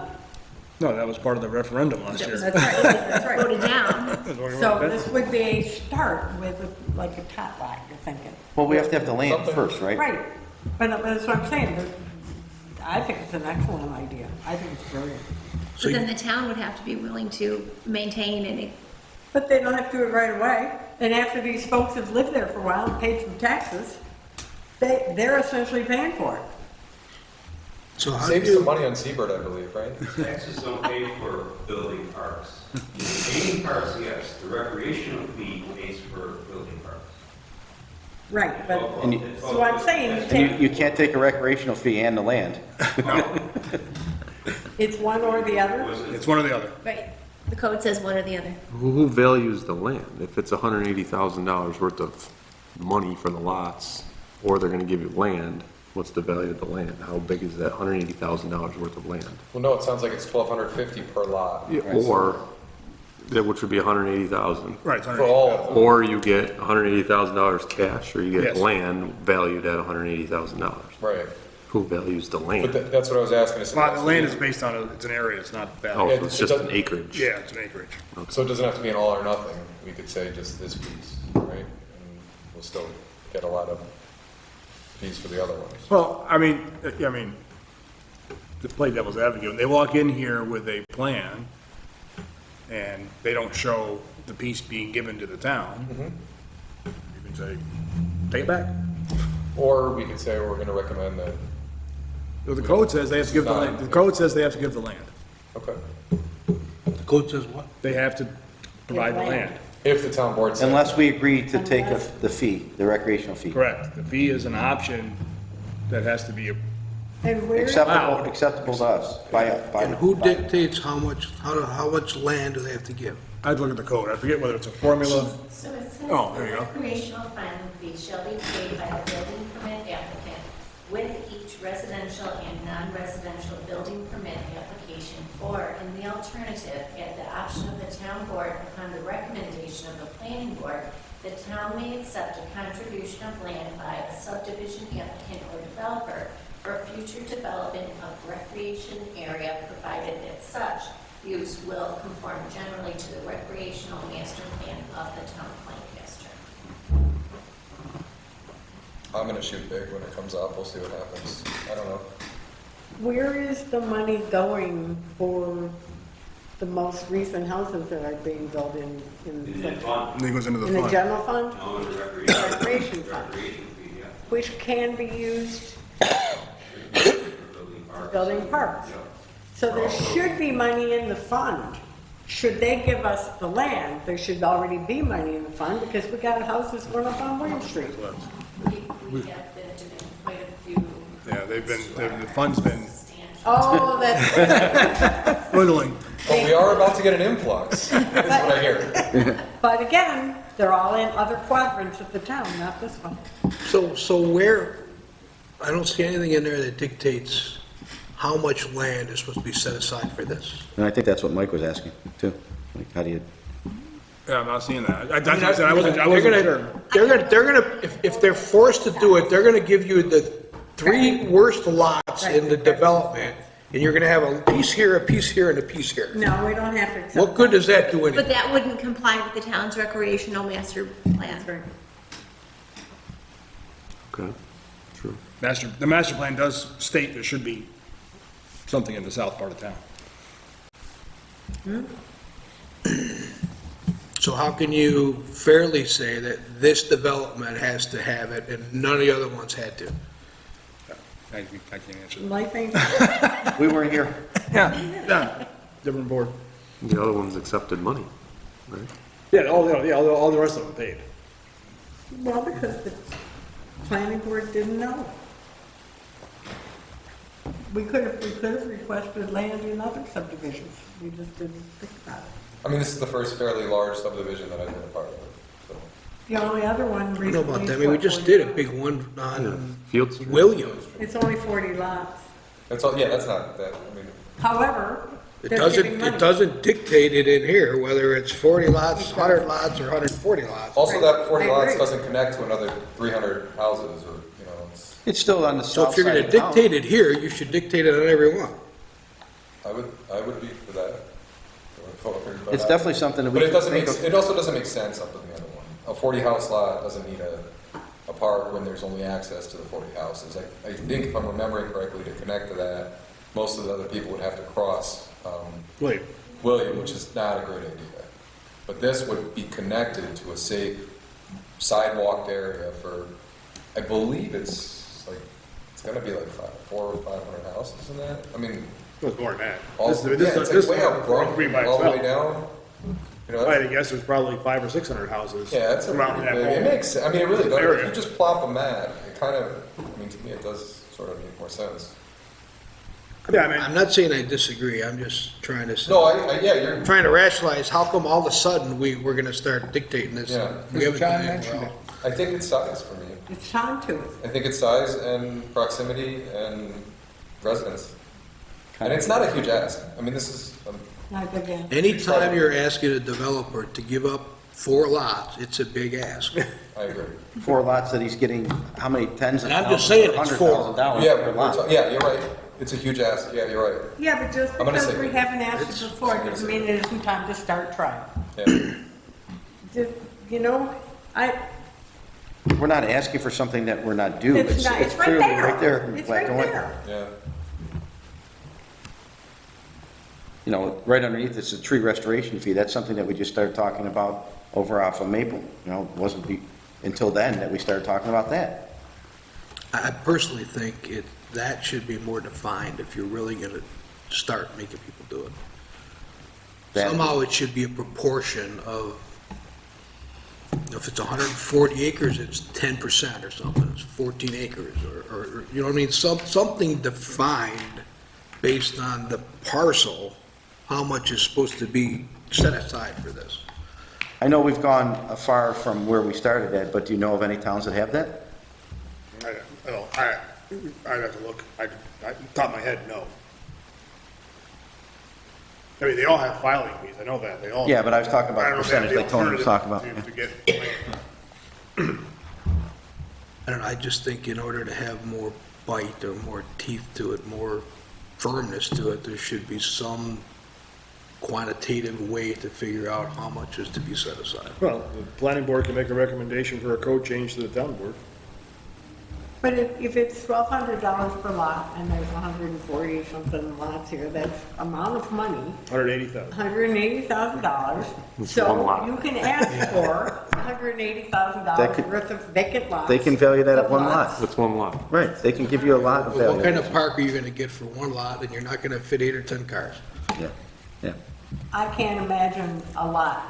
No, that was part of the referendum last year. That's right, that's right. Voted down. So this would be a start with like a tot lot, you're thinking. Well, we have to have the land Something- first, right? Right, but that's what I'm saying. I think it's an excellent idea. I think it's brilliant. But then the town would have to be willing to maintain and But they don't have to do it right away. And after these folks have lived there for a while and paid some taxes, they're essentially paying for it. So how do Save some you, money on Seabird, I believe, right? Taxes don't pay for building parks. Maintaining parks, yes, the recreational fee pays for building parks. Right, but, And you- so I'm saying, you And take, you can't take a recreational fee and the land. it's one or the other? It's one or the other. right. The code says one or the other. Who values the land? If it's $180,000 worth of money for the lots, or they're gonna give you land, what's the value of the land? How big is that $180,000 worth of land? Well, no, it sounds like it's $1,250 per lot. Or, that which would be 180,000. Right, it's For all of them. Or you get $180,000 cash, or you get Yes. land valued at $180,000. Right. Who values the But land? that's what I was asking. Well, the land is based on, it's an area, it's not Oh, value. so it's it just an doesn't- acreage. Yeah, it's an acreage. So it doesn't have to be an all or nothing. We could say just this piece, right? And we'll still get a lot of fees for the other ones. Well, I mean, to play devil's advocate, when they walk in here with a plan and they don't show the piece being given to the town, you can say, take it back. Or we could say we're gonna recommend that, Well, the code says they have to give the land, the code says they have to give the land. okay. the code says what? They have to provide the land. If the town board says. Unless we agree to take the fee, the recreational fee. Correct. The fee is an option that has to be, And where, Acceptable to us, by. And who dictates how much land do they have to give? I'd look at the code. I forget whether it's a formula. So it says Oh, the there you go. recreational fund fee shall be paid by the building permit applicant with each residential and non-residential building permit application, or in the alternative, at the option of the town board upon the recommendation of the planning board, the town may accept a contribution of land by a subdivision applicant or developer for future development of recreation area, provided that such use will conform generally to the recreational master plan of the town of Lancaster. I'm gonna shoot big when it comes up, we'll see what happens. I don't know. Where is the money going for the most recent houses that are being built in In that fund, And then it goes into the in the fund. general fund? no, in the recreation. Recreation fund. Recreation fee, yeah. Which can be used Building parks. building parks. Yeah. So there should be money in the fund. Should they give us the land, there should already be money in the fund because we got houses going up on William Street. We have been doing quite a few. Yeah, the fund's been substantial- Oh, that's, dwindling. But we are about to get an influx, that's what I hear. but again, they're all in other quadrants of the town, not this one. So where, I don't see anything in there that dictates how much land is supposed to be set aside for this. And I think that's what Mike was asking, too. Like, how do you, Yeah, I'm not seeing that. That's what I said, I wasn't sure. They're gonna, if they're forced to do it, they're gonna give you the 3 worst lots in the development, and you're gonna have a piece here, a piece here, and a piece here. No, we don't have to accept. What good does that do But anything? that wouldn't comply with the town's recreational master plan. Okay, true. The master plan does state there should be something in the south part of town. So how can you fairly say that this development has to have it and none of the other ones had to? I can't answer that. Life ain't, we weren't here. Yeah, different board. The other ones accepted money, right? Yeah, all the rest of them paid. well, because the planning board didn't know. We could have requested land in other subdivisions. We just didn't think about it. I mean, this is the first fairly large subdivision that I've been a part of, so. The only other one I don't recently. know about that, I is mean, we what, just 40 did a lots? big one on Field Street? William. It's only 40 lots. That's all, yeah, that's not that, I mean, However, It they're doesn't, giving money. it doesn't dictate it in here, whether it's 40 lots, 100 lots, or 140 lots. also that 40 I lots agree. doesn't connect to another 300 houses, or, you know, it's, It's still on the So south if you're side gonna of town. dictate it here, you should dictate it on every one. I would be for that. going forward, but It's I- definitely something that we But it should doesn't think make, of. it also doesn't make sense up to the other one. A 40-house lot doesn't need a park when there's only access to the 40 houses. I think if I'm remembering correctly, to connect to that, most of the other people would have to cross Wait, William, which is not a great idea. But this would be connected to a safe sidewalked area for, I believe it's like, it's gonna be like 400 or 500 houses in that. I mean, it was more than that. all, This- yeah, this- it's this like way up front, green by all the way itself. down. You know, I that's- had to guess there's probably 500 or 600 houses. yeah, it's a around pretty that big, it whole makes, I mean, it really does. If area. you just plop a map, it kind of, I mean, to me, it does sort of make more sense. Yeah, I mean, I'm not saying I disagree, I'm just trying to say. No, yeah, you're, I'm trying to rationalize, how come all of a sudden we're gonna start dictating this? Yeah. We haven't John done it mentioned well. I think it's size for me. It's time to. I think it's size and proximity and residence. And it's not a huge ask. I mean, this is, Not again. Anytime you're asking a developer to give up 4 lots, it's a big ask. I agree. 4 lots that he's getting, how many tens of And I'm thousands? just saying or it's 4. $100,000 Yeah, per but lot. yeah, you're right. It's a huge ask. Yeah, you're right. Yeah, but just I'm gonna because say- we haven't asked it before doesn't mean it isn't time to start trying. Yeah. Just, you know, We're not asking for something that we're not due. it's not, it's right clearly there. right there. in It's black right and white. there. Yeah. You know, right underneath it's a tree restoration fee. That's something that we just started talking about over off of Maple. You know, it wasn't until then that we started talking about that. I personally think that should be more defined if you're really gonna start making people do it. That- Somehow it should be a proportion of, if it's 140 acres, it's 10% or something, it's 14 acres, or, you know what I mean? Something defined based on the parcel, how much is supposed to be set aside for this. I know we've gone far from where we started at, but do you know of any towns that have that? I'd have to look. Top of my head, no. I mean, they all have filing fees. I know that. They all. Yeah, but I was talking about I don't know if they have percentage the like Tony was talking alternative about. to get land. I don't know, I just think in order to have more bite or more teeth to it, more firmness to it, there should be some quantitative way to figure out how much is to be set aside. Well, the planning board can make a recommendation for a code change to the town board. But if it's $1,200 per lot, and there's 140 something lots here, that's amount of money, 180,000. $180,000. It's So one lot. you can ask for That could- $180,000 worth of vacant lots. They can value that at one Lots. lot. That's one lot. Right, they can give you a lot of What kind value. of park are you gonna get for one lot, and you're not gonna fit 8 or 10 cars? Yeah, yeah. I can't imagine a lot.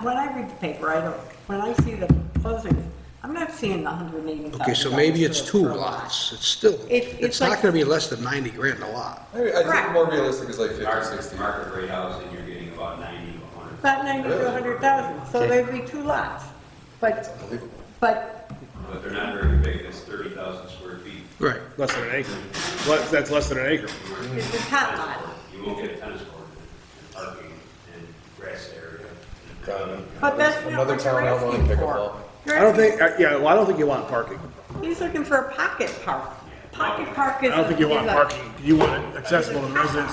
When I read the paper, I don't, when I see the closings, I'm not seeing the $180,000. Okay, so maybe it's 2 per lot. lots, it's still, It's it's not like- gonna be less than 90 grand a lot. I think Correct. more realistic is like 50, Market 60. market rate housing, you're getting about 90 to 100. About 90 to 100,000, so Okay. there'd be 2 lots. But, but But they're not very big, it's 30,000 square feet. Right. Less than an acre. That's less than an acre. it's a top lot. You won't get a tennis court and parking and grass area. Got it. But that's not Another what you're town outlawing asking pickleball. for. You're I don't asking- think, yeah, well, I don't think you want parking. He's looking for a pocket park. Pocket park is. I don't think you want is a- parking. You want it accessible to residents,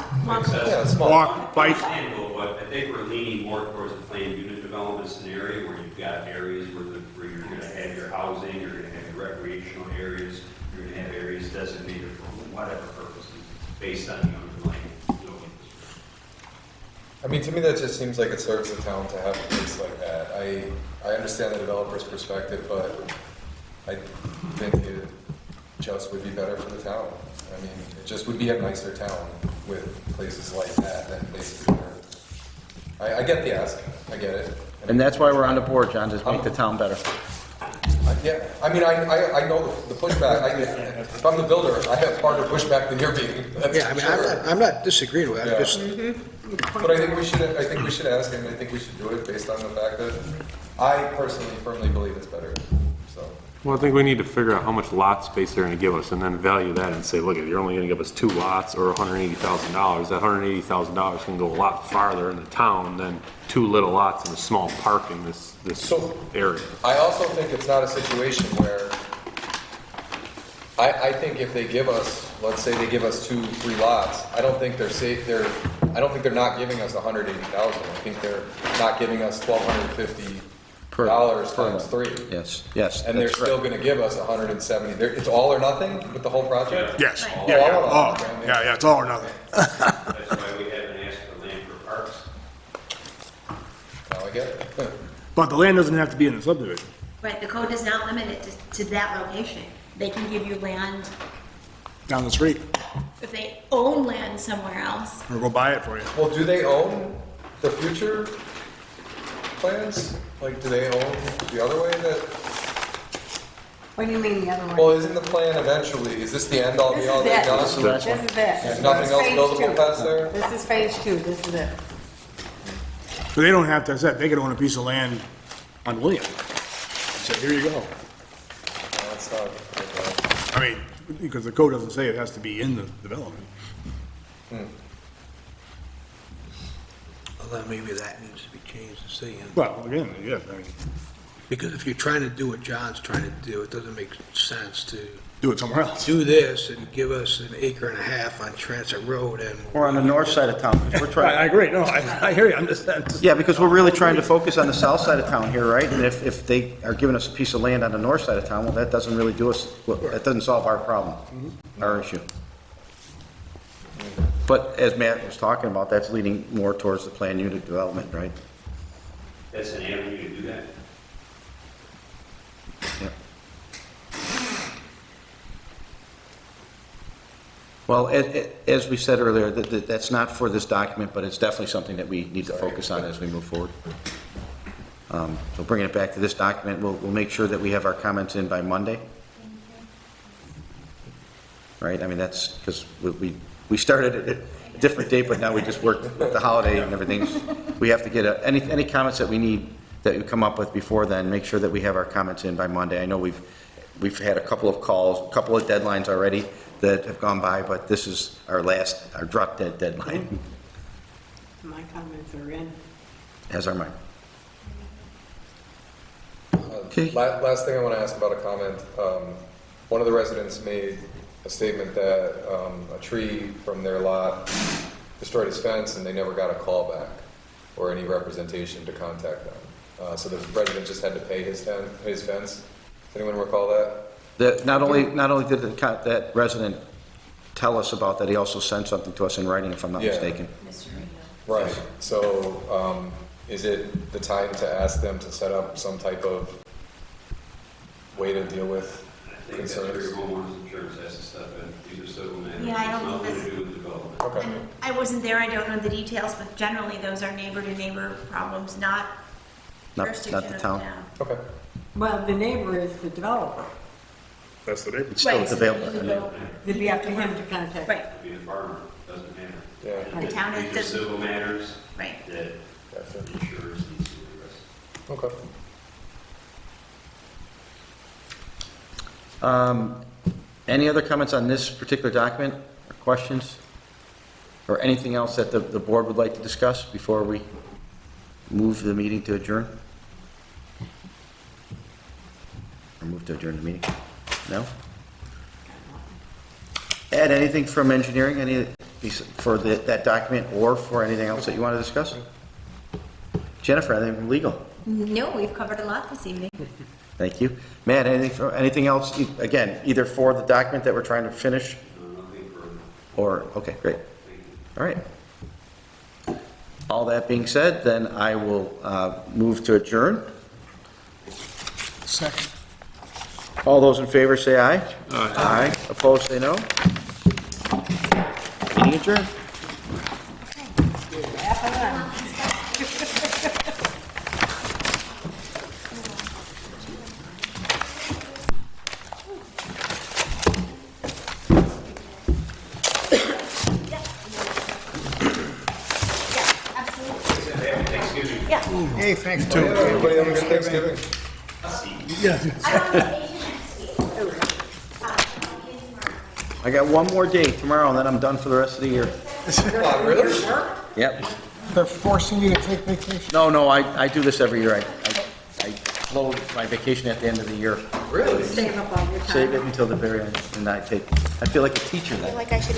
Yeah, small. walk, bike. Understandable, but I think we're leaning more towards a planned unit development scenario where you've got areas where you're gonna have your housing, you're gonna have your recreational areas, you're gonna have areas designated for whatever purposes, based on the underlying zoning. I mean, to me, that just seems like it serves the town to have a place like that. I understand the developer's perspective, but I think it just would be better for the town. I mean, it just would be a nicer town with places like that than places where, I get the ask, I get it. And that's why we're on the board, John, to make the town better. Yeah, I mean, I know the pushback, if I'm the builder, I have harder pushback than you're being, that's Yeah, I mean, sure. I'm not disagreeing with it, Yeah. I'm just, But I think we should ask, and I think we should do it based on the fact that I personally firmly believe it's better, so. Well, I think we need to figure out how much lot space they're gonna give us and then value that and say, look, if you're only gonna give us 2 lots or $180,000, that $180,000 can go a lot farther in the town than 2 little lots and a small park in this So- area. I also think it's not a situation where, I think if they give us, let's say they give us 2, 3 lots, I don't think I don't think they're not giving us 180,000. I think they're not giving us $1,250 times 3. Yes, yes. And they're that's still right. gonna give us 170. It's all or nothing with the whole project? Yes, Right. yeah, yeah, All oh, or nothing. yeah, it's all or nothing. That's why we haven't asked for land for parks. Now I get it. But the land doesn't have to be in the subdivision. Right, the code does not limit it to that location. They can give you land, Down the street, if they own land somewhere else. or go buy it for you. Well, do they own the future plans? Like, do they own the other way that, What do you mean the other one? well, isn't the plan eventually, is this the end all This be is all they've it. done? This is it. There's nothing This is else phase buildable 2. past there? This is phase 2, this is it. But they don't have to, they could own a piece of land on William. So here you go. No, that's not, I mean, because the code doesn't say it has to be in the development. well, then maybe that needs to be changed to say, Well, again, yeah, I mean, because if you're trying to do what John's trying to do, it doesn't make sense to do it somewhere else. do this and give us an acre and a half on Transit Road and. We're on the north side of town, 'cause we're I trying, agree, no, I hear you, I'm just, yeah, because we're really trying to focus on the south side of town here, right? And if they are giving us a piece of land on the north side of town, well, that doesn't really do us, well, that doesn't solve our problem, our issue. But as Matt was talking about, that's leading more towards the planned unit development, right? That's an avenue to do that. Yeah. Well, as we said earlier, that's not for this document, but it's definitely something that we need to focus on as we move forward. So bringing it back to this document, we'll make sure that we have our comments in by Monday. Right, I mean, that's, because we started at a different date, but now we just worked with the holiday and everything. We have to get any comments that we need, that we come up with before then, make sure that we have our comments in by Monday. I know we've had a couple of calls, a couple of deadlines already that have gone by, but this is our drop dead deadline, My comments are in. as are mine. Okay. Last thing I want to ask about a comment. One of the residents made a statement that a tree from their lot destroyed his fence and they never got a call back or any representation to contact them. So the resident just had to pay his fence. Does anyone recall that? Not only did that resident tell us about that, he also sent something to us in writing, if I'm not Yeah. mistaken. Mr. Reno. Right, so, is it the time to ask them to set up some type of way to deal with I think that's where concerns? your homeowner's insurance has to step in. These are civil matters. Yeah, I don't It's think nothing to do with development. Okay, And I wasn't there, I don't know the details, but generally those are neighbor-to-neighbor problems, not Not jurisdiction the of the town. town. okay. Well, the neighbor is the developer. That's the neighbor. It's still Right, so available. you go- It'd be up to him to contact. Right, Could be the farmer, doesn't matter. Yeah, the town These are is, civil matters right. that gotcha. insurers need to address. Okay. Any other comments on this particular document, or questions? Or anything else that the board would like to discuss before we move the meeting to adjourn? Or move to adjourn the meeting? No? Ed, anything from engineering, for that document, or for anything else that you want to discuss? Jennifer, anything from legal? No, we've covered a lot this evening. Thank you. Matt, anything else, again, either for the document that we're trying to finish, Nothing further. or, okay, great. Thank you. All right. All that being said, then I will move to adjourn. Second. All those in favor say aye. Aye. Opposed, say no. Meeting adjourned. Hey, thanks. Everybody have a good Thanksgiving. I got one more day tomorrow, and then I'm done for the rest of the year. Come on, really? Yep. They're forcing you to take vacation. No, I do this every year. I load my vacation at the end of the year. Really? Save up all your time. Save it until the very end, and I feel like a teacher then. Like I should